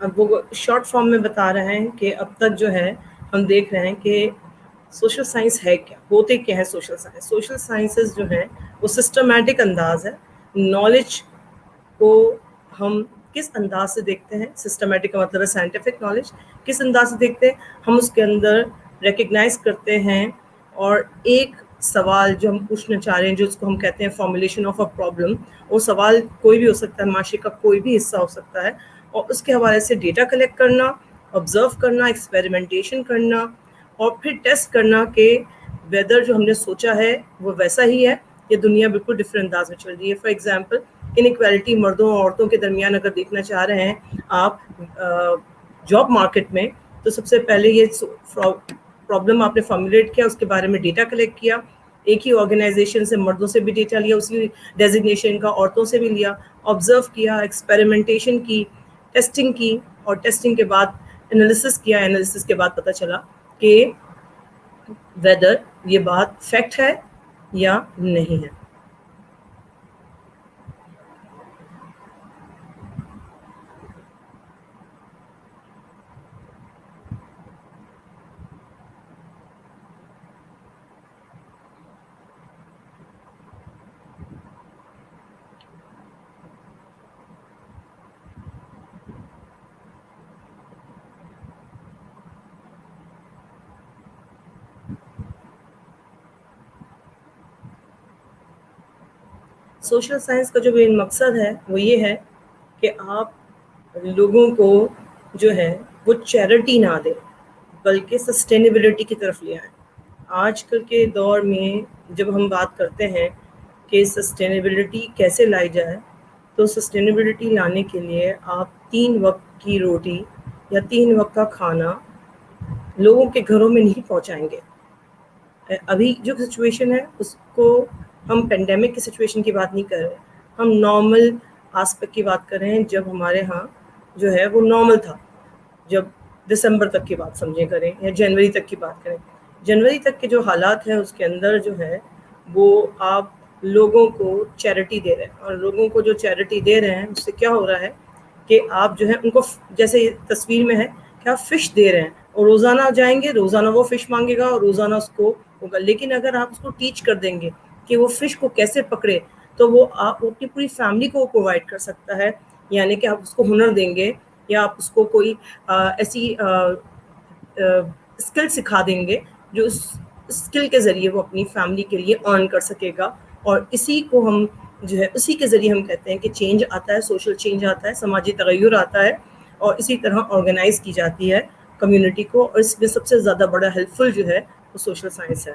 اب وہ short form میں بتا رہے ہیں کہ اب تک جو ہے ہم دیکھ رہے ہیں کہ سوشل سائنس ہے کیا، ہوتے کیا ہے سوشل سائنس. سوشل سائنسز جو ہیں وہ سسٹمیٹک انداز ہے. نالج کو ہم کس انداز سے دیکھتے ہیں، سسٹمیٹک کا مطلب ہے سائنٹیفک نالج، کس انداز سے دیکھتے ہیں ہم اس کے اندر ریکگنائز کرتے ہیں. اور ایک سوال جو ہم پوچھنا چاہ رہے ہیں، جو اس کو ہم کہتے ہیں فارمولیشن آف اے پرابلم، وہ سوال کوئی بھی ہو سکتا ہے، معاشرے کا کوئی بھی حصہ ہو سکتا ہے، اور اس کے حوالے سے ڈیٹا کلیکٹ کرنا، آبزرو کرنا، ایکسپیریمنٹیشن کرنا، اور پھر ٹیسٹ کرنا کہ ویدر جو ہم نے سوچا ہے وہ ویسا ہی ہے، یہ دنیا بالکل ڈفرینٹ انداز میں چل رہی ہے. فار ایگزامپل انیکویلٹی مردوں اور عورتوں کے درمیان اگر دیکھنا چاہ رہے ہیں آپ جاب مارکیٹ میں، تو سب سے پہلے یہ پرابلم آپ نے فارمولیٹ کیا، اس کے بارے میں ڈیٹا کلیکٹ کیا، ایک ہی آرگنائزیشن سے مردوں سے بھی ڈیٹا لیا، اسی ڈیزگنیشن کا عورتوں سے بھی لیا، آبزرو کیا، ایکسپیریمنٹیشن کی، ٹیسٹنگ کی، اور ٹیسٹنگ کے بعد انالیسس کیا. انالیسس کے بعد پتہ چلا کہ ویدر یہ بات فیکٹ ہے یا نہیں ہے. سوشل سائنس کا جو مین مقصد ہے وہ یہ ہے کہ آپ لوگوں کو جو ہے وہ چیریٹی نہ دیں، بلکہ سسٹینیبلٹی کی طرف لے آئیں. آج کل کے دور میں جب ہم بات کرتے ہیں کہ سسٹینیبلٹی کیسے لائی جائے، تو سسٹینیبلٹی لانے کے لیے آپ 3 وقت کی روٹی یا 3 وقت کا کھانا لوگوں کے گھروں میں نہیں پہنچائیں گے. ابھی جو سچویشن ہے اس کو ہم پینڈیمک کی سچویشن کی بات نہیں کر رہے، ہم نارمل آسپیکٹ کی بات کر رہے ہیں. جب ہمارے ہاں جو ہے وہ نارمل تھا، جب دسمبر تک کی بات سمجھیں کریں یا جنوری تک کی بات کریں، جنوری تک کے جو حالات ہیں اس کے اندر جو ہے وہ آپ لوگوں کو چیریٹی دے رہے ہیں، اور لوگوں کو جو چیریٹی دے رہے ہیں اس سے کیا ہو رہا ہے کہ آپ جو ہے ان کو جیسے تصویر میں ہے کہ آپ فش دے رہے ہیں، اور روزانہ جائیں گے، روزانہ وہ فش مانگے گا اور روزانہ اس کو ہوگا. لیکن اگر آپ اس کو ٹیچ کر دیں گے کہ وہ فش کو کیسے پکڑے، تو وہ آپ اپنی پوری فیملی کو پرووائڈ کر سکتا ہے. یعنی کہ آپ اس کو ہنر دیں گے، یا آپ اس کو کوئی ایسی اسکل سکھا دیں گے جو اس اسکل کے ذریعے وہ اپنی فیملی کے لیے ارن کر سکے گا. اور اسی کو ہم جو ہے اسی کے ذریعے ہم کہتے ہیں کہ چینج آتا ہے، سوشل چینج آتا ہے، سماجی تغیر آتا ہے، اور اسی طرح آرگنائز کی جاتی ہے کمیونٹی کو. اور اس میں سب سے زیادہ بڑا ہیلپ فل جو ہے وہ سوشل سائنس ہے.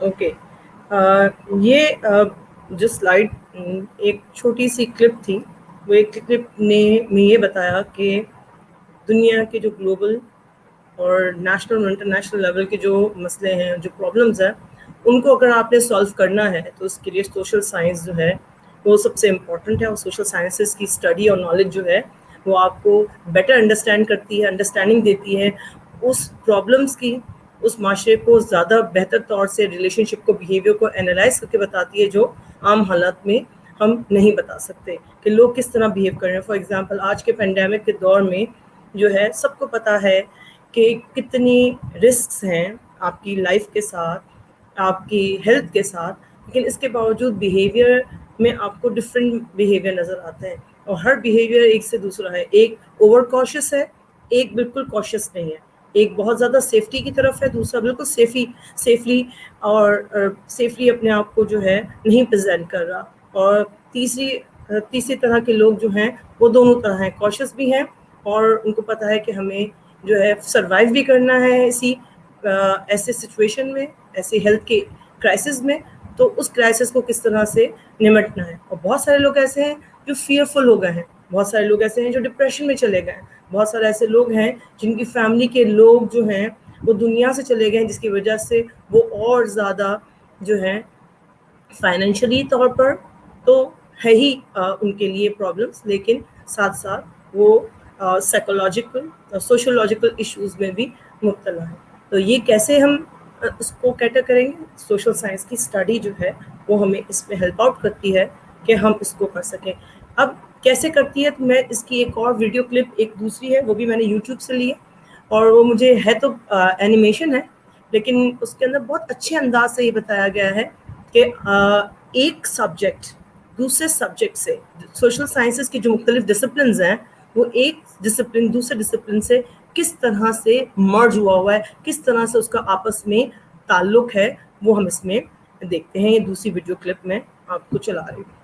اوکے، یہ جو سلائڈ ایک چھوٹی سی کلپ تھی، وہ ایک کلپ نے میں یہ بتایا کہ دنیا کے جو گلوبل اور نیشنل اور انٹرنیشنل لیول کے جو مسئلے ہیں، جو پرابلمز ہیں، ان کو اگر آپ نے سالو کرنا ہے تو اس کے لیے سوشل سائنس جو ہے وہ سب سے امپورٹنٹ ہے. اور سوشل سائنسز کی اسٹڈی اور نالج جو ہے وہ آپ کو بیٹر انڈرسٹینڈ کرتی ہے، انڈرسٹینڈنگ دیتی ہے اس پرابلمس کی، اس معاشرے کو زیادہ بہتر طور سے ریلیشن شپ کو، بیہیویئر کو انالائز کر کے بتاتی ہے، جو عام حالات میں ہم نہیں بتا سکتے کہ لوگ کس طرح بیہیو کر رہے ہیں. فار ایگزامپل آج کے پینڈیمک کے دور میں جو ہے سب کو پتہ ہے کہ کتنی رسکس ہیں آپ کی لائف کے ساتھ، آپ کی ہیلتھ کے ساتھ، لیکن اس کے باوجود بیہیویئر میں آپ کو ڈفرینٹ بیہیویئر نظر آتے ہیں، اور ہر بیہیویئر ایک سے دوسرا ہے. ایک اوور کاشیس ہے، ایک بالکل کاشیس نہیں ہے. ایک بہت زیادہ سیفٹی کی طرف ہے، دوسرا بالکل سیفلی اور سیفلی اپنے آپ کو جو ہے نہیں پریزنٹ کر رہا. اور تیسری طرح کے لوگ جو ہیں وہ دونوں طرح ہیں، کاشیس بھی ہیں اور ان کو پتہ ہے کہ ہمیں جو ہے سروائیو بھی کرنا ہے ایسے سچویشن میں، ایسے ہیلتھ کے کرائسس میں. تو اس کرائسس کو کس طرح سے نمٹنا ہے. اور بہت سارے لوگ ایسے ہیں جو فیئرفل ہو گئے ہیں، بہت سارے لوگ ایسے ہیں جو ڈپریشن میں چلے گئے ہیں، بہت سارے ایسے لوگ ہیں جن کی فیملی کے لوگ جو ہیں وہ دنیا سے چلے گئے ہیں، جس کی وجہ سے وہ اور زیادہ جو ہے فائنینشلی طور پر تو ہے ہی ان کے لیے پرابلمس، لیکن ساتھ ساتھ وہ سائیکولوجیکل سوشولوجیکل ایشوز میں بھی مبتلا ہیں. تو یہ کیسے ہم اس کو کیٹر کریں گے؟ سوشل سائنس کی اسٹڈی جو ہے وہ ہمیں اس میں ہیلپ آؤٹ کرتی ہے کہ ہم اس کو کر سکیں. اب کیسے کرتی ہے؟ تو میں اس کی ایک اور ویڈیو کلپ ایک دوسری ہے، وہ بھی میں نے یوٹیوب سے لی ہے، اور وہ مجھے ہے تو اینیمیشن ہے، لیکن اس کے اندر بہت اچھے انداز سے یہ بتایا گیا ہے کہ ایک سبجیکٹ دوسرے سبجیکٹ سے، سوشل سائنسز کی جو مختلف ڈسپلنز ہیں وہ ایک ڈسپلن دوسرے ڈسپلن سے کس طرح سے مرج ہوا ہے، کس طرح سے اس کا آپس میں تعلق ہے، وہ ہم اس میں دیکھتے ہیں. یہ دوسری ویڈیو کلپ میں آپ کو چلا رہی ہوں.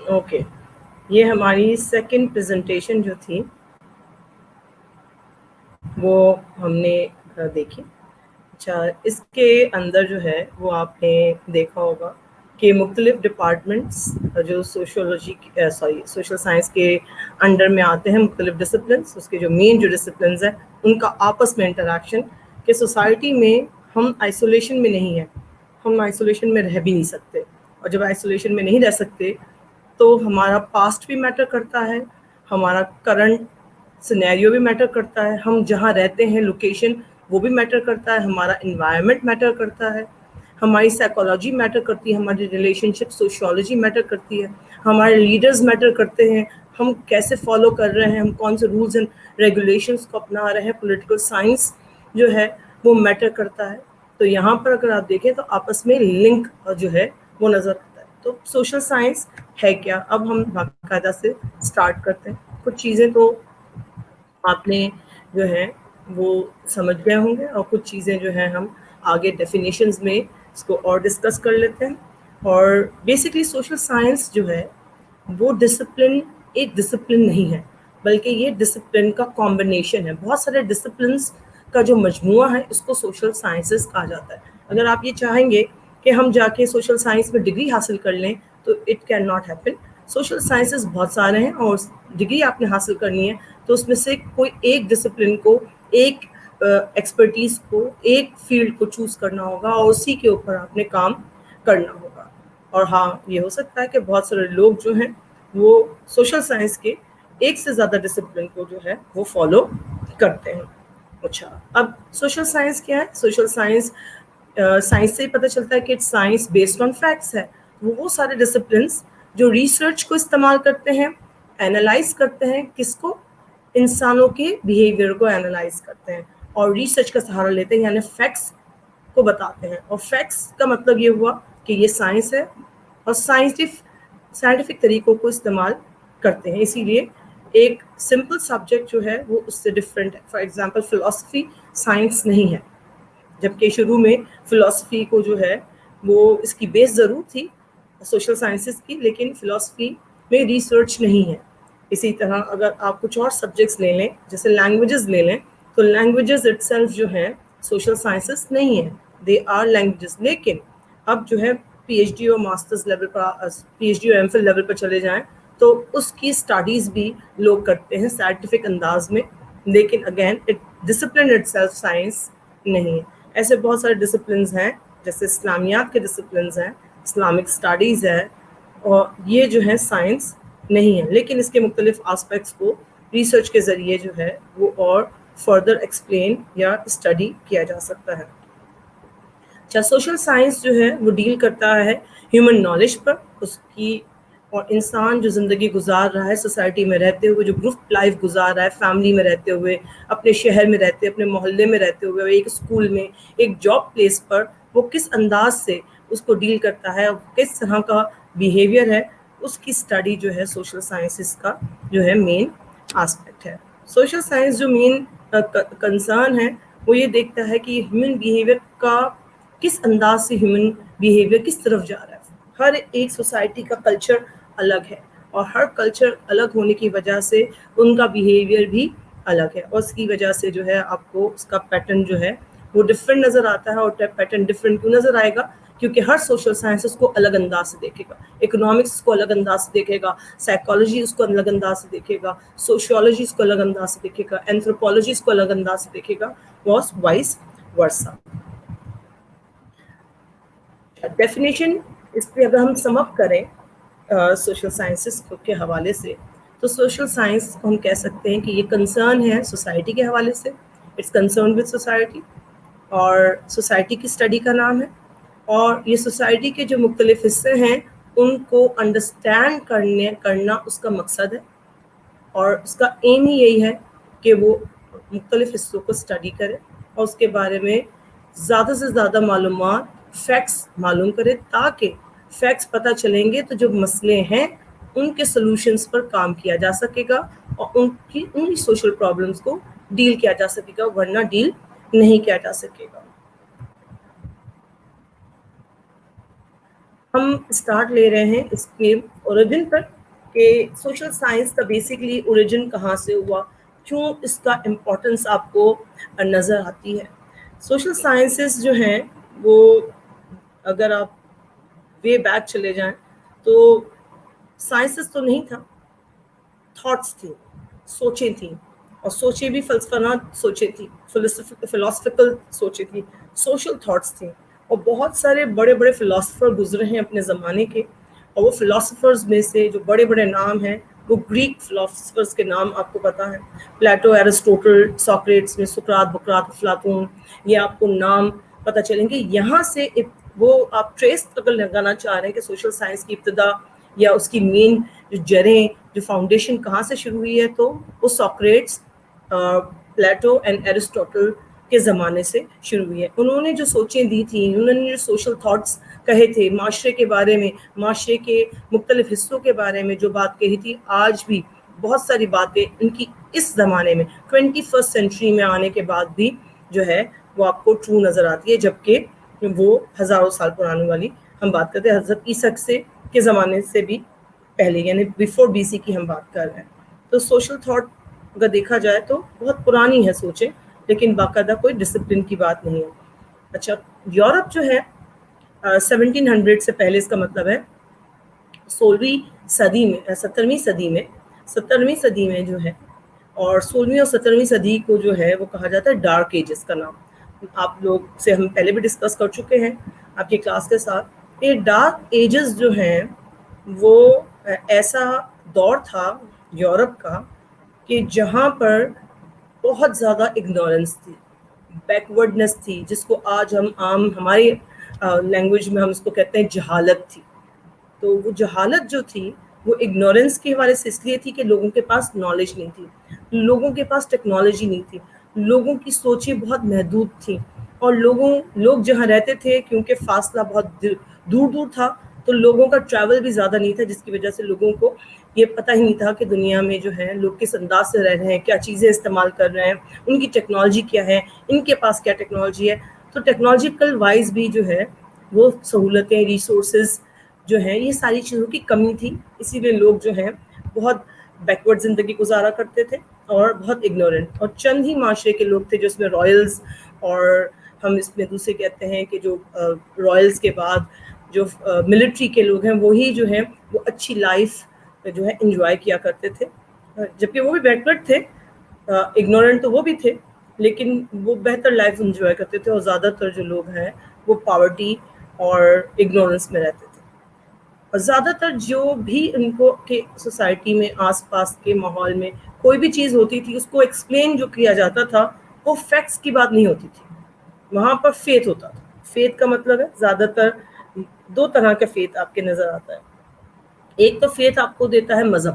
اوکے، یہ ہماری سیکنڈ پریزنٹیشن جو تھی وہ ہم نے دیکھی. اچھا، اس کے اندر جو ہے وہ آپ نے دیکھا ہوگا کہ مختلف ڈپارٹمنٹس جو سوشل سائنس کے انڈر میں آتے ہیں، مختلف ڈسپلنس، اس کے جو مین جو ڈسپلنس ہیں ان کا آپس میں انٹریکشن، کہ سوسائٹی میں ہم آئسولیشن میں نہیں ہیں، ہم آئسولیشن میں رہ بھی نہیں سکتے، اور جب آئسولیشن میں نہیں رہ سکتے تو ہمارا پاسٹ بھی میٹر کرتا ہے، ہمارا کرنٹ سینیریو بھی میٹر کرتا ہے، ہم جہاں رہتے ہیں لوکیشن وہ بھی میٹر کرتا ہے، ہمارا انوائرمنٹ میٹر کرتا ہے، ہماری سائیکالوجی میٹر کرتی ہے، ہماری ریلیشن شپ سوشیولوجی میٹر کرتی ہے، ہمارے لیڈرز میٹر کرتے ہیں، ہم کیسے فالو کر رہے ہیں، ہم کون سے رولز اینڈ ریگولیشنس کو اپنا رہے ہیں، پولیٹیکل سائنس جو ہے وہ میٹر کرتا ہے. تو یہاں پر اگر آپ دیکھیں تو آپس میں لنک جو ہے وہ نظر آتا ہے. تو سوشل سائنس ہے کیا؟ اب ہم باقاعدہ سے اسٹارٹ کرتے ہیں. کچھ چیزیں تو آپ نے جو ہے وہ سمجھ گئے ہوں گے، اور کچھ چیزیں جو ہیں ہم آگے ڈیفینیشنز میں اس کو اور ڈسکس کر لیتے ہیں. اور بیسکلی سوشل سائنس جو ہے وہ ڈسپلن ایک ڈسپلن نہیں ہے، بلکہ یہ ڈسپلن کا کمبینیشن ہے. بہت سارے ڈسپلنس کا جو مجموعہ ہے اس کو سوشل سائنسز کہا جاتا ہے. اگر آپ یہ چاہیں گے کہ ہم جا کے سوشل سائنس میں ڈگری حاصل کر لیں تو it can not happen. Social sciences بہت سارے ہیں، اور ڈگری آپ نے حاصل کرنی ہے تو اس میں سے کوئی ایک ڈسپلن کو، ایک ایکسپرٹیز کو، ایک فیلڈ کو چوز کرنا ہوگا، اور اسی کے اوپر آپ نے کام کرنا ہوگا. اور ہاں، یہ ہو سکتا ہے کہ بہت سارے لوگ جو ہیں وہ سوشل سائنس کے ایک سے زیادہ ڈسپلن کو جو ہے وہ فالو کرتے ہیں. اچھا، اب سوشل سائنس کیا ہے؟ سوشل سائنس سائنس سے ہی پتہ چلتا ہے کہ سائنس بیسڈ آن فیکٹس ہے. وہ سارے ڈسپلنس جو ریسرچ کو استعمال کرتے ہیں، اینالائز کرتے ہیں، کس کو؟ انسانوں کے بیہیویئر کو اینالائز کرتے ہیں اور ریسرچ کا سہارا لیتے ہیں، یعنی فیکٹس کو بتاتے ہیں. اور فیکٹس کا مطلب یہ ہوا کہ یہ سائنس ہے، اور سائنٹیفک طریقوں کو استعمال کرتے ہیں. اسی لیے ایک سمپل سبجیکٹ جو ہے وہ اس سے ڈفرینٹ ہے. فار ایگزامپل فلاسفی سائنس نہیں ہے، جبکہ شروع میں فلاسفی کو جو ہے وہ اس کی بیس ضرور تھی سوشل سائنسز کی، لیکن فلاسفی میں ریسرچ نہیں ہے. اسی طرح اگر آپ کچھ اور سبجیکٹس لے لیں، جیسے لینگویجز لے لیں، تو لینگویجز اٹ سیلف جو ہیں سوشل سائنسز نہیں ہیں، دے آر لینگویجز. لیکن اب جو ہے پی ایچ ڈی اور ماسٹرز لیول پر، پی ایچ ڈی اور ایم فل لیول پر چلے جائیں تو اس کی اسٹڈیز بھی لوگ کرتے ہیں سائنٹیفک انداز میں، لیکن again discipline it self science نہیں ہے. ایسے بہت سارے ڈسپلنز ہیں، جیسے اسلامیات کے ڈسپلنز ہیں، اسلامک اسٹڈیز ہے، اور یہ جو ہے سائنس نہیں ہے، لیکن اس کے مختلف آسپیکٹس کو ریسرچ کے ذریعے جو ہے وہ اور فردر ایکسپلین یا اسٹڈی کیا جا سکتا ہے. اچھا، سوشل سائنس جو ہے وہ ڈیل کرتا ہے ہیومن نالج پر، اس کی، اور انسان جو زندگی گزار رہا ہے سوسائٹی میں رہتے ہوئے، جو گروپ لائف گزار رہا ہے، فیملی میں رہتے ہوئے، اپنے شہر میں رہتے ہوئے، اپنے محلے میں رہتے ہوئے، ایک اسکول میں، ایک جاب پلیس پر، وہ کس انداز سے اس کو ڈیل کرتا ہے، کس طرح کا بیہیویئر ہے، اس کی اسٹڈی جو ہے سوشل سائنسز کا جو ہے مین آسپیکٹ ہے. سوشل سائنس جو مین کنسرن ہے وہ یہ دیکھتا ہے کہ ہیومن بیہیویئر کا کس انداز سے ہیومن بیہیویئر کس طرف جا رہا ہے. ہر ایک سوسائٹی کا کلچر الگ ہے، اور ہر کلچر الگ ہونے کی وجہ سے ان کا بیہیویئر بھی الگ ہے، اور اس کی وجہ سے جو ہے آپ کو اس کا پیٹرن جو ہے وہ ڈفرینٹ نظر آتا ہے. اور پیٹرن ڈفرینٹ کیوں نظر آئے گا؟ کیونکہ ہر سوشل سائنس اس کو الگ انداز سے دیکھے گا. اکنامکس اس کو الگ انداز سے دیکھے گا، سائیکالوجی اس کو الگ انداز سے دیکھے گا، سوشیولوجی اس کو الگ انداز سے دیکھے گا، اینتھروپولوجی اس کو الگ انداز سے دیکھے گا، وائس ورسا. ڈیفینیشن اس پہ اگر ہم سم اپ کریں سوشل سائنسز کے حوالے سے، تو سوشل سائنس کو ہم کہہ سکتے ہیں کہ یہ کنسرن ہے سوسائٹی کے حوالے سے، اٹس کنسرن ود سوسائٹی، اور سوسائٹی کی اسٹڈی کا نام ہے. اور یہ سوسائٹی کے جو مختلف حصے ہیں ان کو انڈرسٹینڈ کرنا اس کا مقصد ہے، اور اس کا ایم ہی یہی ہے کہ وہ مختلف حصوں کو اسٹڈی کرے اور اس کے بارے میں زیادہ سے زیادہ معلومات، فیکٹس معلوم کرے، تاکہ فیکٹس پتہ چلیں گے تو جو مسئلے ہیں ان کے سلوشنز پر کام کیا جا سکے گا، اور ان سوشل پرابلمز کو ڈیل کیا جا سکے گا، ورنہ ڈیل نہیں کیا جا سکے گا. ہم اسٹارٹ لے رہے ہیں اس کے اوریجن پر. کہ سوشل سائنس کا بیسکلی اوریجن کہاں سے ہوا, کیوں اس کا امپورٹنس آپ کو نظر آتی ہے. سوشل سائنسز جو ہیں وہ اگر آپ وے بیک چلے جائیں تو سائنسز تو نہیں تھا, تھاٹس تھیں, سوچیں تھیں, اور سوچیں بھی فلسفانہ سوچیں تھیں, فلاسفیکل سوچیں تھیں, سوشل تھاٹس تھیں. اور بہت سارے بڑے بڑے فلاسفر گزرے ہیں اپنے زمانے کے, اور وہ فلاسفرز میں سے جو بڑے بڑے نام ہیں وہ گریک فلاسفرز کے نام آپ کو پتہ ہے, پلیٹو, ایرسٹوٹل, ساکریٹس میں سقراط, بقراط, افلاطون, یہ آپ کو نام پتہ چلیں گے. یہاں سے وہ آپ ٹریس اگر لگانا چاہ رہے ہیں کہ سوشل سائنس کی ابتدا یا اس کی مین جو جڑیں, جو فاؤنڈیشن کہاں سے شروع ہوئی ہے, تو وہ ساکریٹس, پلیٹو اینڈ ایرسٹوٹل کے زمانے سے شروع ہوئی ہے. انہوں نے جو سوچیں دی تھیں, انہوں نے جو سوشل تھاٹس کہے تھے معاشرے کے بارے میں, معاشرے کے مختلف حصوں کے بارے میں جو بات کہی تھی, آج بھی بہت ساری باتیں ان کی اس زمانے میں 21 سینچری میں آنے کے بعد بھی جو ہے وہ آپ کو ٹرو نظر آتی ہے, جبکہ وہ ہزاروں سال پرانی والی ہم بات کرتے ہیں, حضرت عیسیٰ سے کے زمانے سے بھی پہلے, یعنی بیفور بی سی کی ہم بات کر رہے ہیں. تو سوشل تھاٹ اگر دیکھا جائے تو بہت پرانی ہے سوچیں, لیکن باقاعدہ کوئی ڈسپلن کی بات نہیں ہے. اچھا, یورپ جو ہے 1700 سے پہلے, اس کا مطلب ہے 16ویں صدی میں, 17ویں صدی میں جو ہے, اور 16ویں اور 17ویں صدی کو جو ہے وہ کہا جاتا ہے ڈارک ایجز کا نام. آپ لوگ سے ہم پہلے بھی ڈسکس کر چکے ہیں آپ کی کلاس کے ساتھ. یہ ڈارک ایجز جو ہیں وہ ایسا دور تھا یورپ کا کہ جہاں پر بہت زیادہ اگنورنس تھی, بیکورڈنس تھی, جس کو آج ہم عام ہماری لینگویج میں ہم اس کو کہتے ہیں جہالت تھی. تو وہ جہالت جو تھی وہ اگنورنس کے حوالے سے اس لیے تھی کہ لوگوں کے پاس نالج نہیں تھی, لوگوں کے پاس ٹیکنالوجی نہیں تھی, لوگوں کی سوچیں بہت محدود تھیں, اور لوگ جہاں رہتے تھے کیونکہ فاصلہ بہت دور دور تھا, تو لوگوں کا ٹریول بھی زیادہ نہیں تھا, جس کی وجہ سے لوگوں کو یہ پتہ ہی نہیں تھا کہ دنیا میں جو ہے لوگ کس انداز سے رہ رہے ہیں, کیا چیزیں استعمال کر رہے ہیں, ان کی ٹیکنالوجی کیا ہے, ان کے پاس کیا ٹیکنالوجی ہے. تو ٹیکنالوجیکل وائز بھی جو ہے وہ سہولتیں, ریسورسز جو ہیں, یہ ساری چیزوں کی کمی تھی. اسی لیے لوگ جو ہیں بہت بیکورڈ زندگی گزارا کرتے تھے اور بہت اگنورنٹ, اور چند ہی معاشرے کے لوگ تھے جو اس میں رائلز, اور ہم اس میں دوسرے کہتے ہیں کہ جو رائلز کے بعد جو ملٹری کے لوگ ہیں وہی جو ہیں وہ اچھی لائف جو ہے انجوائے کیا کرتے تھے, جبکہ وہ بھی بیکورڈ تھے, اگنورنٹ تو وہ بھی تھے, لیکن وہ بہتر لائف انجوائے کرتے تھے. اور زیادہ تر جو لوگ ہیں وہ پاورٹی اور اگنورنس میں رہتے تھے. اور زیادہ تر جو بھی ان کو کہ سوسائٹی میں آس پاس کے ماحول میں کوئی بھی چیز ہوتی تھی, اس کو ایکسپلین جو کیا جاتا تھا وہ فیکٹس کی بات نہیں ہوتی تھی, وہاں پر فیتھ ہوتا تھا. فیتھ کا مطلب ہے زیادہ تر دو طرح کا فیتھ آپ کے نظر آتا ہے. ایک تو فیتھ آپ کو دیتا ہے مذہب,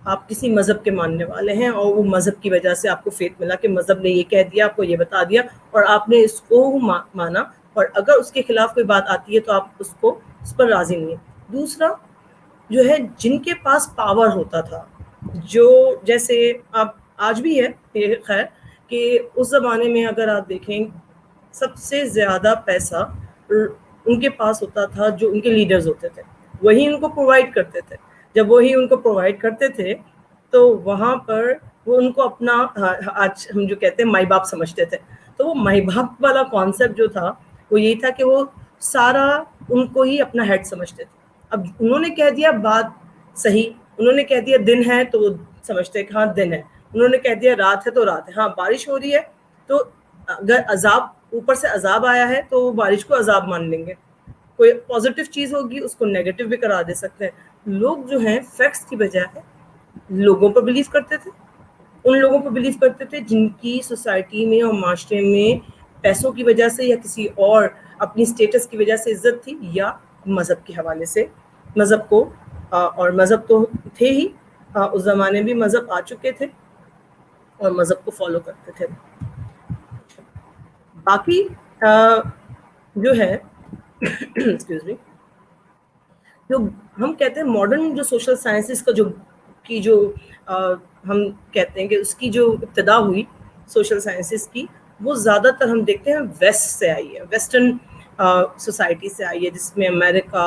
آپ کسی مذہب کے ماننے والے ہیں اور وہ مذہب کی وجہ سے آپ کو فیتھ ملا کہ مذہب نے یہ کہہ دیا, آپ کو یہ بتا دیا, اور آپ نے اس کو مانا, اور اگر اس کے خلاف کوئی بات آتی ہے تو آپ اس پر راضی نہیں ہیں. دوسرا جو ہے جن کے پاس پاور ہوتا تھا, جو جیسے آپ آج بھی ہے خیر, کہ اس زمانے میں اگر آپ دیکھیں سب سے زیادہ پیسہ ان کے پاس ہوتا تھا جو ان کے لیڈرز ہوتے تھے, وہی ان کو پرووائڈ کرتے تھے. جب وہی ان کو پرووائڈ کرتے تھے تو وہاں پر وہ ان کو اپنا, آج ہم جو کہتے ہیں مائی باپ سمجھتے تھے. تو وہ مائی باپ والا کانسیپٹ جو تھا وہ یہی تھا کہ وہ سارا ان کو ہی اپنا ہیڈ سمجھتے تھے. اب انہوں نے کہہ دیا بات صحیح, انہوں نے کہہ دیا دن ہے تو وہ سمجھتے کہ ہاں دن ہے, انہوں نے کہہ دیا رات ہے تو رات ہے, ہاں بارش ہو رہی ہے تو اگر عذاب اوپر سے عذاب آیا ہے تو وہ بارش کو عذاب مان لیں گے, کوئی پازیٹیو چیز ہوگی اس کو نیگیٹو بھی قرار دے سکتے ہیں. لوگ جو ہیں فیکٹس کی بجائے لوگوں پر بلیو کرتے تھے, ان لوگوں پر بلیو کرتے تھے جن کی سوسائٹی میں اور معاشرے میں پیسوں کی وجہ سے یا کسی اور اپنی سٹیٹس کی وجہ سے عزت تھی, یا مذہب کے حوالے سے مذہب کو, اور مذہب تو تھے ہی اس زمانے بھی مذہب آ چکے تھے اور مذہب کو فالو کرتے تھے. باقی جو ہے ایکسکیوز می, جو ہم کہتے ہیں ماڈرن جو سوشل سائنسز کا جو ہم کہتے ہیں کہ اس کی جو ابتدا ہوئی سوشل سائنسز کی, وہ زیادہ تر ہم دیکھتے ہیں ویسٹ سے آئی ہے, ویسٹرن سوسائٹی سے آئی ہے, جس میں امریکہ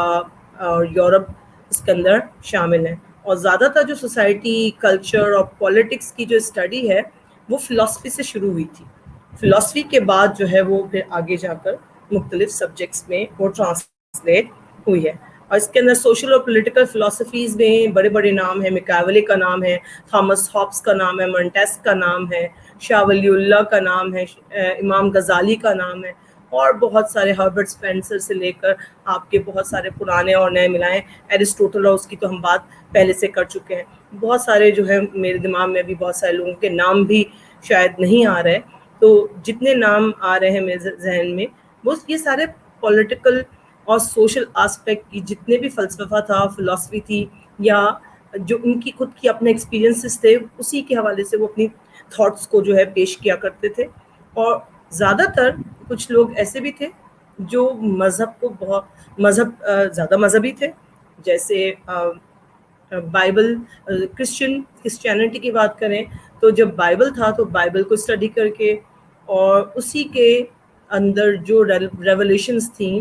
اور یورپ اس کے اندر شامل ہیں. اور زیادہ تر جو سوسائٹی کلچر اور پالیٹکس کی جو اسٹڈی ہے وہ فلاسفی سے شروع ہوئی تھی. فلاسفی کے بعد جو ہے وہ پھر آگے جا کر مختلف سبجیکٹس میں وہ ٹرانسلیٹ ہوئی ہے. اور اس کے اندر سوشل اور پولیٹیکل فلاسفیز میں بڑے بڑے نام ہیں. میکاویلی کا نام ہے, تھامس ہابس کا نام ہے, مونٹیسک کا نام ہے, شاہ ولی اللہ کا نام ہے, امام غزالی کا نام ہے, اور بہت سارے ہربرٹ اسپینسر سے لے کر آپ کے بہت سارے پرانے اور نئے ملائیں. ایرسٹوٹل اور اس کی تو ہم بات پہلے سے کر چکے ہیں. بہت سارے جو ہے میرے دماغ میں ابھی بہت سارے لوگوں کے نام بھی شاید نہیں آ رہے, تو جتنے نام آ رہے ہیں میرے ذہن میں وہ یہ سارے پولیٹیکل اور سوشل آسپیکٹ کی جتنے بھی فلسفہ تھا, فلاسفی تھی, یا جو ان کی خود کی اپنے ایکسپیرینسز تھے, اسی کے حوالے سے وہ اپنی تھاٹس کو جو ہے پیش کیا کرتے تھے. اور زیادہ تر کچھ لوگ ایسے بھی تھے جو مذہب کو زیادہ مذہبی تھے, جیسے بائبل, کرسچینٹی کی بات کریں تو جب بائبل تھا تو بائبل کو اسٹڈی کر کے اور اسی کے اندر جو ریولیشنز تھیں,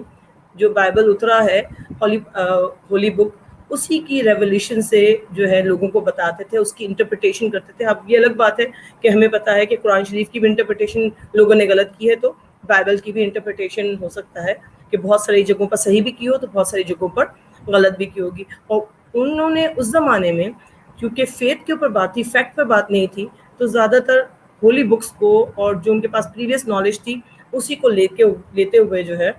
جو بائبل اترا ہے ہولی بک, اسی کی ریولیوشن سے جو ہے لوگوں کو بتاتے تھے, اس کی انٹرپریٹیشن کرتے تھے. اب یہ الگ بات ہے کہ ہمیں پتہ ہے کہ قرآن شریف کی بھی انٹرپریٹیشن لوگوں نے غلط کی ہے, تو بائبل کی بھی انٹرپریٹیشن ہو سکتا ہے کہ بہت ساری جگہوں پر صحیح بھی کی ہو تو بہت ساری جگہوں پر غلط بھی کی ہوگی. اور انہوں نے اس زمانے میں کیونکہ فیتھ کے اوپر بات تھی, فیکٹ پہ بات نہیں تھی, تو زیادہ تر ہولی بکس کو اور جو ان کے پاس پریویس نالج تھی اسی کو لیتے ہوئے جو ہے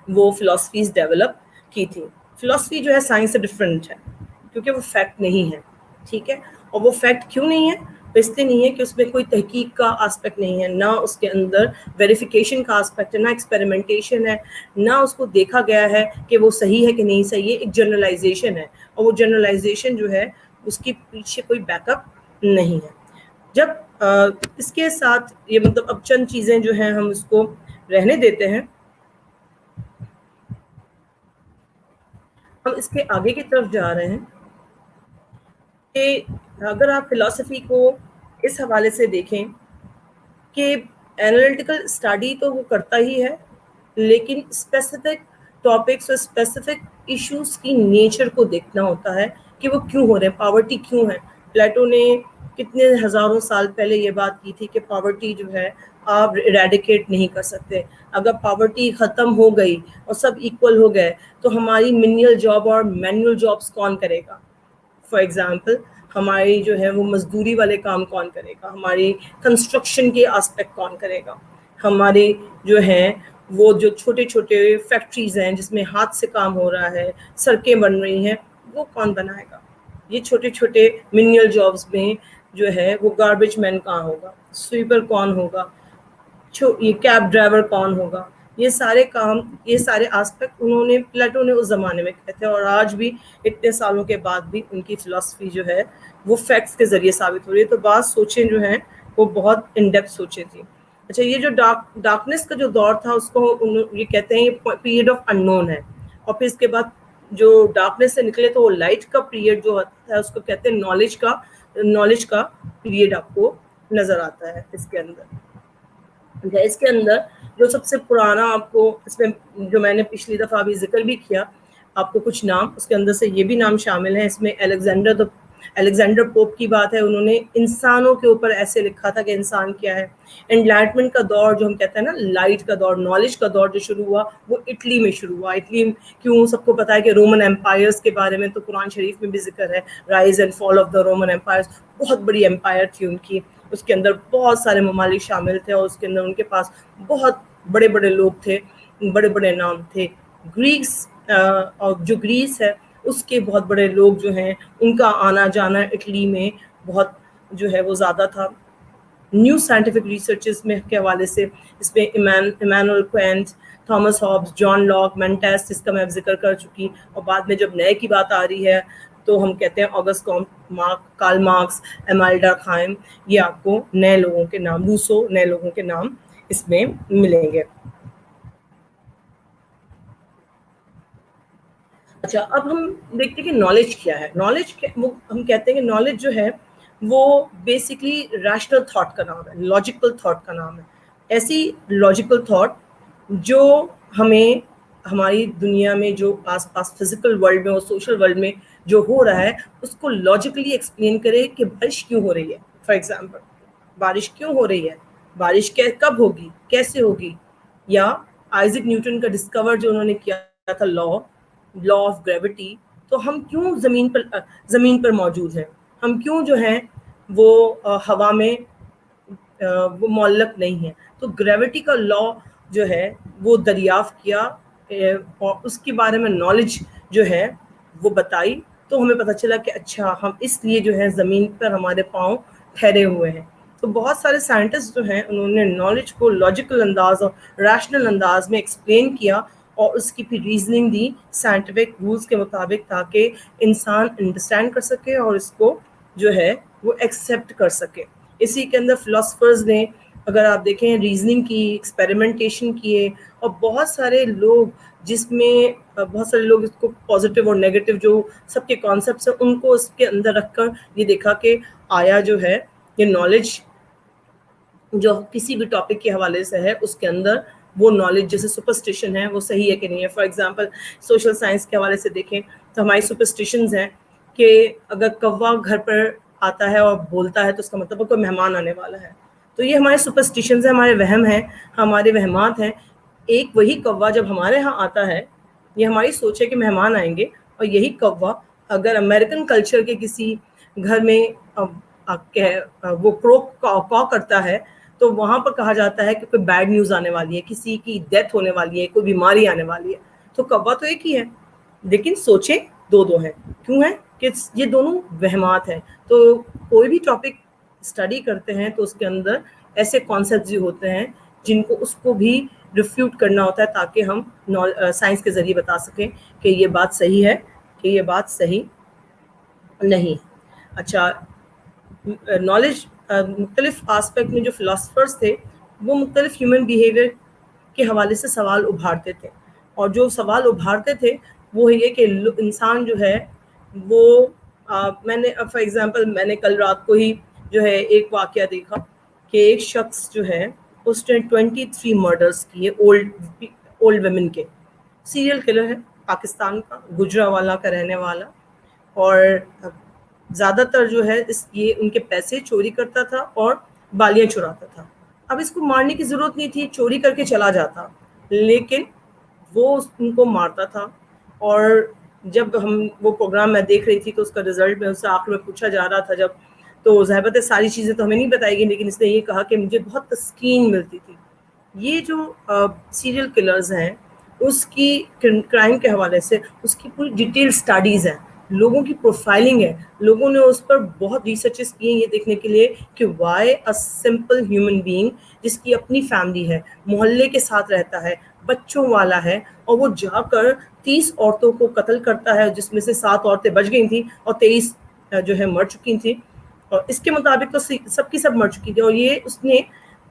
وہ فلاسفیز ڈیولپ کی تھی. فلاسفی جو ہے سائنس سے ڈفرینٹ ہے کیونکہ وہ فیکٹ نہیں ہے, ٹھیک ہے. اور وہ فیکٹ کیوں نہیں ہے؟ اس لیے نہیں ہے کہ اس میں کوئی تحقیق کا آسپیکٹ نہیں ہے, نہ اس کے اندر ویریفیکیشن کا آسپیکٹ ہے, نہ ایکسپیریمنٹیشن ہے, نہ اس کو دیکھا گیا ہے کہ وہ صحیح ہے کہ نہیں صحیح ہے. ایک جنرلائزیشن ہے, اور وہ جنرلائزیشن جو ہے اس کی پیچھے کوئی بیک اپ نہیں ہے. جب اس کے ساتھ یہ مطلب اب چند چیزیں جو ہیں ہم اس کو رہنے دیتے ہیں, ہم اس کے آگے کی طرف جا رہے ہیں کہ اگر آپ فلاسفی کو اس حوالے سے دیکھیں کہ انالیٹیکل اسٹڈی تو وہ کرتا ہی ہے, لیکن اسپیسیفک ٹاپکس اور اسپیسیفک ایشوز کی نیچر کو دیکھنا ہوتا ہے کہ وہ کیوں ہو رہے ہیں, پاورٹی کیوں ہے. پلیٹو نے کتنے ہزاروں سال پہلے یہ بات کی تھی کہ پاورٹی جو ہے آپ ایریڈیکیٹ نہیں کر سکتے. اگر پاورٹی ختم ہو گئی اور سب ایکول ہو گئے تو ہماری منیل جاب اور مینول جابس کون کرے گا؟ فار ایگزامپل ہماری جو ہے وہ مزدوری والے کام کون کرے گا, ہماری کنسٹرکشن کے آسپیکٹ کون کرے گا, ہماری جو ہیں وہ جو چھوٹے چھوٹے فیکٹریز ہیں جس میں ہاتھ سے کام ہو رہا ہے, سڑکیں بن رہی ہیں, وہ کون بنائے گا؟ یہ چھوٹے چھوٹے منیل جابس میں جو ہے وہ گاربیج مین کہاں ہوگا, سویپر کون ہوگا, یہ کیب ڈرائیور کون ہوگا. یہ سارے کام, یہ سارے آسپیکٹ انہوں نے پلیٹو نے اس زمانے میں کہے تھے, اور آج بھی اتنے سالوں کے بعد بھی ان کی فلاسفی جو ہے وہ فیکٹس کے ذریعے ثابت ہو رہی ہے. تو بعض سوچیں جو ہیں وہ بہت ان ڈیپتھ سوچیں تھیں. اچھا, یہ جو ڈارکنیس کا جو دور تھا اس کو یہ کہتے ہیں یہ پیریڈ آف ان نون ہے, اور پھر اس کے بعد جو ڈارکنیس سے نکلے تو وہ لائٹ کا پیریڈ جو ہوتا ہے اس کو کہتے ہیں نالج کا پیریڈ آپ کو نظر آتا ہے اس کے اندر. اس کے اندر جو سب سے پرانا آپ کو اس میں جو میں نے پچھلی دفعہ بھی ذکر بھی کیا آپ کو کچھ نام, اس کے اندر سے یہ بھی نام شامل ہیں. اس میں الیگزینڈر پوپ کی بات ہے, انہوں نے انسانوں کے اوپر ایسے لکھا تھا کہ انسان کیا ہے. انلائٹمنٹ کا دور جو ہم کہتے ہیں نا, لائٹ کا دور, نالج کا دور جو شروع ہوا وہ اٹلی میں شروع ہوا. اٹلی کیوں سب کو پتا ہے کہ رومن امپائرس کے بارے میں تو قرآن شریف میں بھی ذکر ہے, rise and fall of the Roman empires. بہت بڑی امپائر تھی ان کی, اس کے اندر بہت سارے ممالک شامل تھے, اور اس کے اندر ان کے پاس بہت بڑے بڑے لوگ تھے, بڑے بڑے نام تھے. گریکس اور جو گریس ہے اس کے بہت بڑے لوگ جو ہیں ان کا آنا جانا اٹلی میں بہت جو ہے وہ زیادہ تھا. نیو سائنٹیفک ریسرچز میں کے حوالے سے اس میں Immanuel Kant, Thomas Hobbes, John Locke, مینٹیس, جس کا میں اب ذکر کر چکی. اور بعد میں جب نئے کی بات آ رہی ہے تو ہم کہتے ہیں آگسٹ کارل مارکس, ایمالڈا خائم, یہ آپ کو نئے لوگوں کے نام, روسو, نئے لوگوں کے نام اس میں ملیں گے. اچھا, اب ہم دیکھتے ہیں کہ نالج کیا ہے. نالج ہم کہتے ہیں کہ نالج جو ہے وہ بیسکلی ریشنل تھاٹ کا نام ہے, لاجیکل تھاٹ کا نام ہے. ایسی لاجیکل تھاٹ جو ہمیں ہماری دنیا میں جو آس پاس فزیکل ورلڈ میں اور سوشل ورلڈ میں جو ہو رہا ہے اس کو لاجیکلی ایکسپلین کرے کہ بارش کیوں ہو رہی ہے. فار ایگزامپل بارش کیوں ہو رہی ہے, بارش کب ہوگی, کیسے ہوگی. یا آئزک نیوٹن کا ڈسکور جو انہوں نے کیا تھا لا آف گریوٹی, تو ہم کیوں زمین پر موجود ہیں, ہم کیوں جو ہیں وہ ہوا میں وہ معلق نہیں ہے. تو گریوٹی کا لا جو ہے وہ دریافت کیا اور اس کے بارے میں نالج جو ہے وہ بتائی, تو ہمیں پتہ چلا کہ اچھا ہم اس لیے جو ہے زمین پر ہمارے پاؤں ٹھہرے ہوئے ہیں. تو بہت سارے سائنٹسٹ جو ہیں انہوں نے نالج کو لاجیکل انداز اور ریشنل انداز میں ایکسپلین کیا اور اس کی پھر ریزننگ دی سائنٹیفک رولز کے مطابق, تاکہ انسان انڈرسٹینڈ کر سکے اور اس کو جو ہے وہ ایکسیپٹ کر سکے. اسی کے اندر فلاسفرز نے اگر آپ دیکھیں ریزننگ کی, ایکسپیریمنٹیشن کیے, اور بہت سارے لوگ جس میں بہت سارے لوگ اس کو پازیٹیو اور نیگیٹو جو سب کے کانسیپٹس ہیں ان کو اس کے اندر رکھ کر یہ دیکھا کہ آیا جو ہے یہ نالج جو کسی بھی ٹاپک کے حوالے سے ہے اس کے اندر وہ نالج جیسے سپرسٹیشن ہے وہ صحیح ہے کہ نہیں ہے. فار ایگزامپل سوشل سائنس کے حوالے سے دیکھیں تو ہماری سپرسٹیشنز ہیں کہ اگر کوا گھر پر آتا ہے اور بولتا ہے تو اس کا مطلب کوئی مہمان آنے والا ہے. تو یہ ہمارے سپرسٹیشنز ہیں, ہمارے وہم ہیں, ہمارے وہمات ہیں. ایک وہی کوا جب ہمارے ہاں آتا ہے, یہ ہماری سوچ ہے کہ مہمان آئیں گے, اور یہی کوا اگر امریکن کلچر کے کسی گھر میں وہ کرو کرتا ہے تو وہاں پر کہا جاتا ہے کہ کوئی بیڈ نیوز آنے والی ہے, کسی کی ڈیتھ ہونے والی ہے, کوئی بیماری آنے والی ہے. تو کوا تو ایک ہی ہے لیکن سوچیں دو ہیں. کیوں ہیں کہ یہ دونوں وہمات ہیں. تو کوئی بھی ٹاپک اسٹڈی کرتے ہیں تو اس کے اندر ایسے کانسیپٹس بھی ہوتے ہیں جن کو اس کو بھی ریفیوٹ کرنا ہوتا ہے, تاکہ ہم سائنس کے ذریعے بتا سکیں کہ یہ بات صحیح ہے کہ یہ بات صحیح نہیں. اچھا, نالج مختلف آسپیکٹ میں جو فلاسفرز تھے وہ مختلف ہیومن بیہیویئر کے حوالے سے سوال ابھارتے تھے, اور جو سوال ابھارتے تھے وہ یہ کہ انسان جو ہے وہ میں نے فار ایگزامپل میں نے کل رات کو ہی جو ہے ایک واقعہ دیکھا کہ ایک شخص جو ہے اس نے 23 مرڈرز کیے اولڈ ویمن کے. سیریل کلر ہے, پاکستان کا, گجرانوالہ کا رہنے والا, اور زیادہ تر جو ہے یہ ان کے پیسے چوری کرتا تھا اور بالیاں چراتا تھا. اب اس کو مارنے کی ضرورت نہیں تھی, چوری کر کے چلا جاتا, لیکن وہ ان کو مارتا تھا. اور جب وہ پروگرام میں دیکھ رہی تھی تو اس کا رزلٹ میں اس سے آخر میں پوچھا جا رہا تھا جب, تو ظاہر ہے ساری چیزیں تو ہمیں نہیں بتائی گی, لیکن اس نے یہ کہا کہ مجھے بہت تسکین ملتی تھی. یہ جو سیریل کلرز ہیں اس کی کرائم کے حوالے سے اس کی پوری ڈیٹیل سٹڈیز ہیں, لوگوں کی پروفائلنگ ہے, لوگوں نے اس پر بہت ریسرچز کی ہیں یہ دیکھنے کے لیے کہ why a simple human being جس کی اپنی فیملی ہے, محلے کے ساتھ رہتا ہے, بچوں والا ہے, اور وہ جا کر 30 عورتوں کو قتل کرتا ہے, جس میں سے 7 عورتیں بچ گئی تھیں اور 23 جو ہے مر چکی تھیں, اور اس کے مطابق تو سب کی سب مر چکی تھی. اور یہ اس نے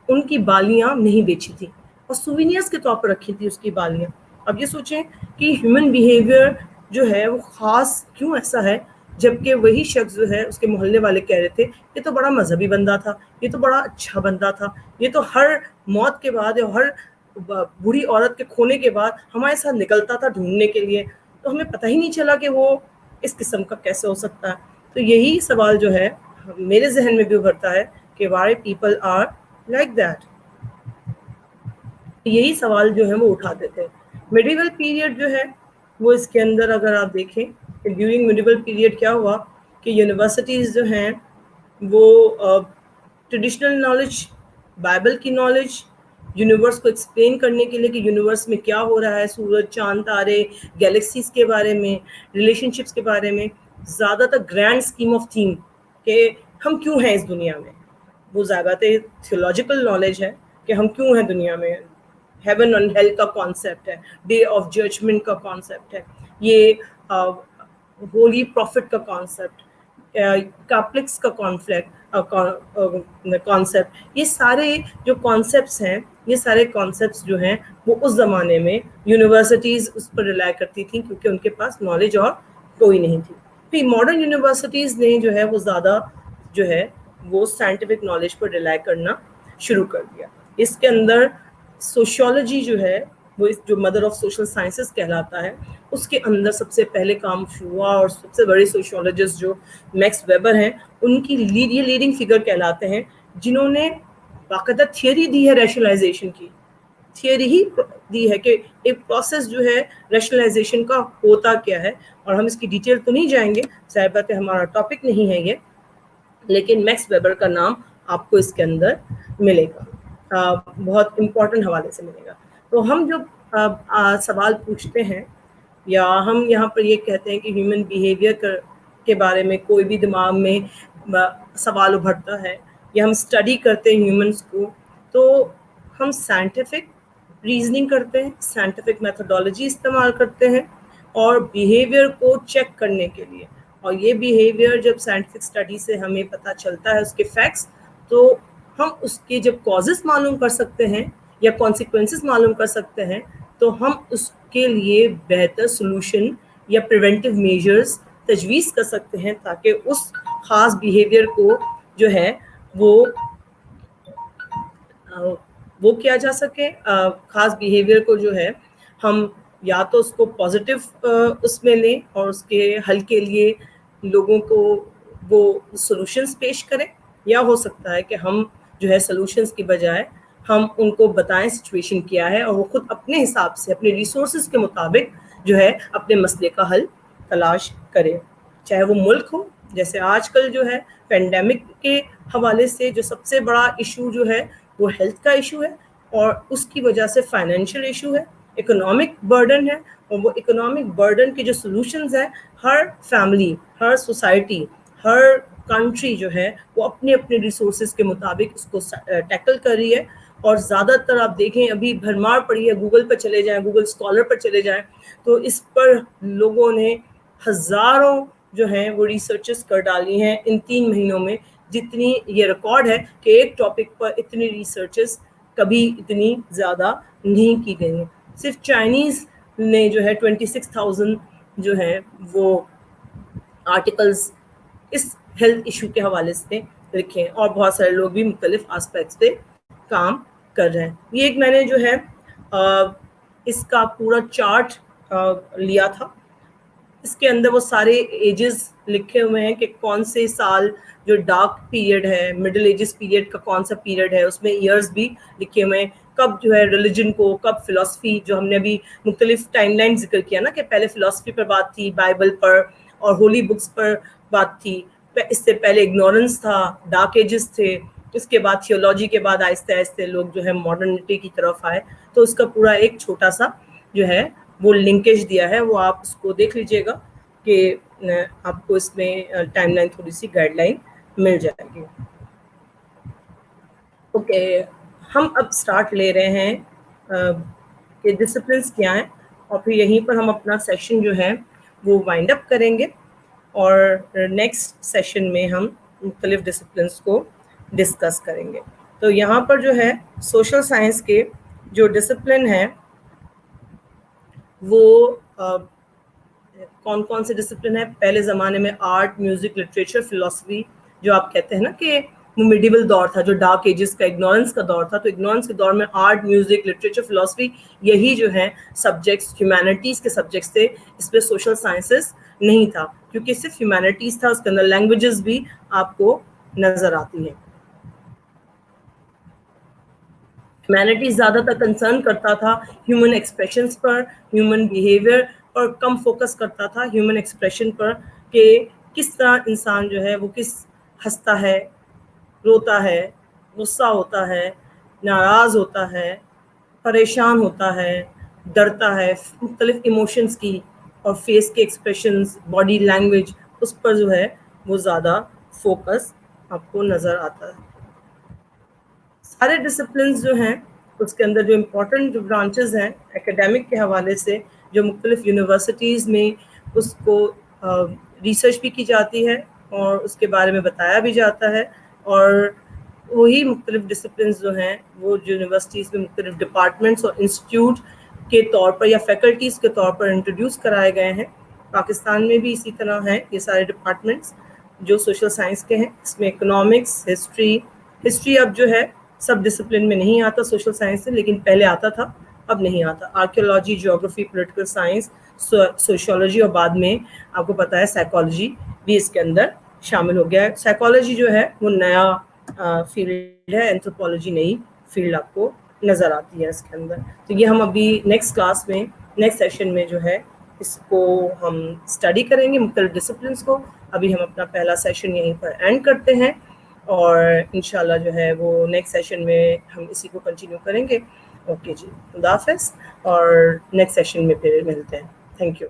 ان کی بالیاں نہیں بیچی تھی اور سووینئرز کے طور پر رکھی تھی اس کی بالیاں. اب یہ سوچیں کہ ہیومن بیہیویئر جو ہے وہ خاص کیوں ایسا ہے, جبکہ وہی شخص جو ہے اس کے محلے والے کہہ رہے تھے یہ تو بڑا مذہبی بندہ تھا, یہ تو بڑا اچھا بندہ تھا, یہ تو ہر موت کے بعد یا ہر بوڑھی عورت کے کھونے کے بعد ہمارے ساتھ نکلتا تھا ڈھونڈنے کے لیے, تو ہمیں پتہ ہی نہیں چلا کہ وہ اس قسم کا کیسے ہو سکتا ہے. تو یہی سوال جو ہے میرے ذہن میں بھی ابھرتا ہے کہ why people are like that. یہی سوال جو ہے وہ اٹھاتے تھے. میڈیول پیریڈ جو ہے وہ اس کے اندر اگر آپ دیکھیں کہ ڈیورنگ میڈیول پیریڈ کیا ہوا کہ یونیورسٹیز جو ہیں وہ ٹریڈیشنل نالج, بائبل کی نالج, یونیورس کو ایکسپلین کرنے کے لیے کہ یونیورس میں کیا ہو رہا ہے, سورج, چاند, تارے, گیلیکسیز کے بارے میں, ریلیشن شپس کے بارے میں, زیادہ تر گرینڈ اسکیم آف تھیم کہ ہم کیوں ہیں اس دنیا میں, وہ زیادہ تر تھیولوجیکل نالج ہے کہ ہم کیوں ہیں دنیا میں, ہیون اینڈ ہیل کا کانسیپٹ ہے, ڈے آف ججمنٹ کا کانسیپٹ ہے, یہ ہولی پروفٹ کا کانسیپٹ, کیپلکس کا کانسیپٹ, یہ سارے جو کانسیپٹس ہیں یہ سارے کانسیپٹس جو ہیں وہ اس زمانے میں یونیورسٹیز اس پر ریلائی کرتی تھیں کیونکہ ان کے پاس نالج اور کوئی نہیں تھی. پھر ماڈرن یونیورسٹیز نے جو ہے وہ زیادہ جو ہے وہ سائنٹیفک نالج پر ریلائی کرنا شروع کر دیا. اس کے اندر سوشیولوجی جو ہے وہ جو مدر آف سوشل سائنسز کہلاتا ہے، اس کے اندر سب سے پہلے کام ہوا، اور سب سے بڑے سوشولوجسٹ جو میکس ویبر ہیں، ان کی یہ لیڈنگ فگر کہلاتے ہیں، جنہوں نے باقاعدہ تھیوری دی ہے ریشنلائزیشن کی، تھیوری ہی دی ہے کہ ایک پروسیس جو ہے ریشنلائزیشن کا ہوتا کیا ہے. اور ہم اس کی ڈیٹیل تو نہیں جائیں گے، ظاہر بات ہے ہمارا ٹاپک نہیں ہے یہ، لیکن میکس ویبر کا نام آپ کو اس کے اندر ملے گا، بہت امپورٹنٹ حوالے سے ملے گا. تو ہم جو سوال پوچھتے ہیں، یا ہم یہاں پر یہ کہتے ہیں کہ ہیومن بیہیویئر کے بارے میں کوئی بھی دماغ میں سوال ابھرتا ہے، یا ہم اسٹڈی کرتے ہیں ہیومنس کو، تو ہم سائنٹیفک ریزننگ کرتے ہیں، سائنٹیفک میتھڈالوجی استعمال کرتے ہیں، اور بیہیویئر کو چیک کرنے کے لیے. اور یہ بیہیویئر جب سائنٹیفک اسٹڈی سے ہمیں پتہ چلتا ہے اس کے فیکٹس، تو ہم اس کے جب کازز معلوم کر سکتے ہیں یا کانسیکوینسز معلوم کر سکتے ہیں، تو ہم اس کے لیے بہتر سلوشن یا پریونٹیو میجرز تجویز کر سکتے ہیں، تاکہ اس خاص بیہیویئر کو جو ہے وہ کیا جا سکے. خاص بیہیویئر کو جو ہے ہم یا تو اس کو پازیٹیو اس میں لیں اور اس کے حل کے لیے لوگوں کو وہ سلوشنز پیش کریں، یا ہو سکتا ہے کہ ہم جو ہے سلوشنز کی بجائے ہم ان کو بتائیں سچویشن کیا ہے، اور وہ خود اپنے حساب سے اپنے ریسورسز کے مطابق جو ہے اپنے مسئلے کا حل تلاش کرے. چاہے وہ ملک ہو، جیسے آج کل جو ہے پینڈیمک کے حوالے سے جو سب سے بڑا ایشو جو ہے وہ ہیلتھ کا ایشو ہے، اور اس کی وجہ سے فائنینشیل ایشو ہے، اکنامک برڈن ہے. اور وہ اکنامک برڈن کے جو سلوشنز ہیں، ہر فیملی، ہر سوسائٹی، ہر کنٹری جو ہے وہ اپنے اپنے ریسورسز کے مطابق اس کو ٹیکل کر رہی ہے. اور زیادہ تر آپ دیکھیں ابھی بھرمار پڑی ہے، گوگل پر چلے جائیں، گوگل اسکالر پر چلے جائیں، تو اس پر لوگوں نے ہزاروں جو ہیں وہ ریسرچز کر ڈالی ہیں ان 3 مہینوں میں. جتنی یہ ریکارڈ ہے کہ ایک ٹاپک پر اتنی ریسرچز کبھی اتنی زیادہ نہیں کی گئی ہیں. صرف چائنیز نے جو ہے 26,000 جو ہے وہ آرٹیکلز اس ہیلتھ ایشو کے حوالے سے لکھے ہیں، اور بہت سارے لوگ بھی مختلف آسپیکٹس پہ کام کر رہے ہیں. یہ ایک میں نے جو ہے اس کا پورا چارٹ لیا تھا. اس کے اندر وہ سارے ایجز لکھے ہوئے ہیں کہ کون سے سال جو ڈارک پیریڈ ہے، مڈل ایجز پیریڈ کا کون سا پیریڈ ہے، اس میں ایئرز بھی لکھے ہوئے ہیں، کب جو ہے ریلیجن کو، کب فلسفی، جو ہم نے ابھی مختلف ٹائم لائن ذکر کیا نا، کہ پہلے فلسفی پر بات تھی، بائبل پر اور ہولی بکس پر بات تھی، اس سے پہلے اگنورنس تھا، ڈارک ایجز تھے، اس کے بعد تھیولوجی کے بعد آہستہ آہستہ لوگ جو ہے ماڈرنٹی کی طرف آئے. تو اس کا پورا ایک چھوٹا سا جو ہے وہ لنکیج دیا ہے، وہ آپ اس کو دیکھ لیجئے گا کہ آپ کو اس میں ٹائم لائن تھوڑی سی گائیڈ لائن مل جائے گی. اوکے، ہم اب سٹارٹ لے رہے ہیں کہ ڈسپلنس کیا ہیں، اور پھر یہیں پر ہم اپنا سیشن جو ہے وہ وائنڈ اپ کریں گے، اور نیکسٹ سیشن میں ہم مختلف ڈسپلنس کو ڈسکس کریں گے. تو یہاں پر جو ہے سوشل سائنس کے جو ڈسپلن ہیں وہ کون کون سے ڈسپلن ہیں. پہلے زمانے میں آرٹ، میوزک، لٹریچر، فلسفی، جو آپ کہتے ہیں نا کہ وہ میڈیول دور تھا جو ڈارک ایجز کا، اگنورنس کا دور تھا، تو اگنورنس کے دور میں آرٹ، میوزک، لٹریچر، فلسفی، یہی جو ہیں سبجیکٹس ہیومینٹیز کے سبجیکٹس تھے. اس پہ سوشل سائنسز نہیں تھا، کیونکہ صرف ہیومینٹیز تھا. اس کے اندر لینگویجز بھی آپ کو نظر آتی ہیں. ہیومینٹیز زیادہ تر کنسرن کرتا تھا ہیومن ایکسپریشنس پر، ہیومن بیہیویئر پر کم فوکس کرتا تھا ہیومن ایکسپریشن پر، کہ کس طرح انسان جو ہے وہ کس ہنستا ہے، روتا ہے، غصہ ہوتا ہے، ناراض ہوتا ہے، پریشان ہوتا ہے، ڈرتا ہے، مختلف ایموشنز کی اور فیس کے ایکسپریشنز، باڈی لینگویج، اس پر جو ہے وہ زیادہ فوکس آپ کو نظر آتا ہے. سارے ڈسپلنس جو ہیں اس کے اندر جو امپورٹنٹ جو برانچز ہیں ایکیڈیمک کے حوالے سے، جو مختلف یونیورسٹیز میں اس کو ریسرچ بھی کی جاتی ہے اور اس کے بارے میں بتایا بھی جاتا ہے، اور وہی مختلف ڈسپلنس جو ہیں وہ یونیورسٹیز میں مختلف ڈپارٹمنٹس اور انسٹیٹیوٹ کے طور پر یا فیکلٹیز کے طور پر انٹروڈیوس کرائے گئے ہیں. پاکستان میں بھی اسی طرح ہیں یہ سارے ڈپارٹمنٹس جو سوشل سائنس کے ہیں. اس میں اکنامکس، ہسٹری اب جو ہے سب ڈسپلن میں نہیں آتا سوشل سائنس سے، لیکن پہلے آتا تھا. اب نہیں آتا. Archaeology, geography, political science, sociology اور بعد میں آپ کو پتہ ہے سائیکالوجی بھی اس کے اندر شامل ہو گیا ہے. سائیکالوجی جو ہے وہ نیا فیلڈ ہے, اینتھروپولوجی نئی فیلڈ آپ کو نظر آتی ہے اس کے اندر. تو یہ ہم ابھی نیکسٹ کلاس میں, نیکسٹ سیشن میں جو ہے اس کو ہم اسٹڈی کریں گے, مختلف ڈسپلنس کو. ابھی ہم اپنا پہلا سیشن یہیں پر اینڈ کرتے ہیں, اور انشاءاللہ جو ہے وہ نیکسٹ سیشن میں ہم اسی کو کنٹینیو کریں گے. اوکے جی, خدا حافظ, اور نیکسٹ سیشن میں پھر ملتے ہیں. Thank you.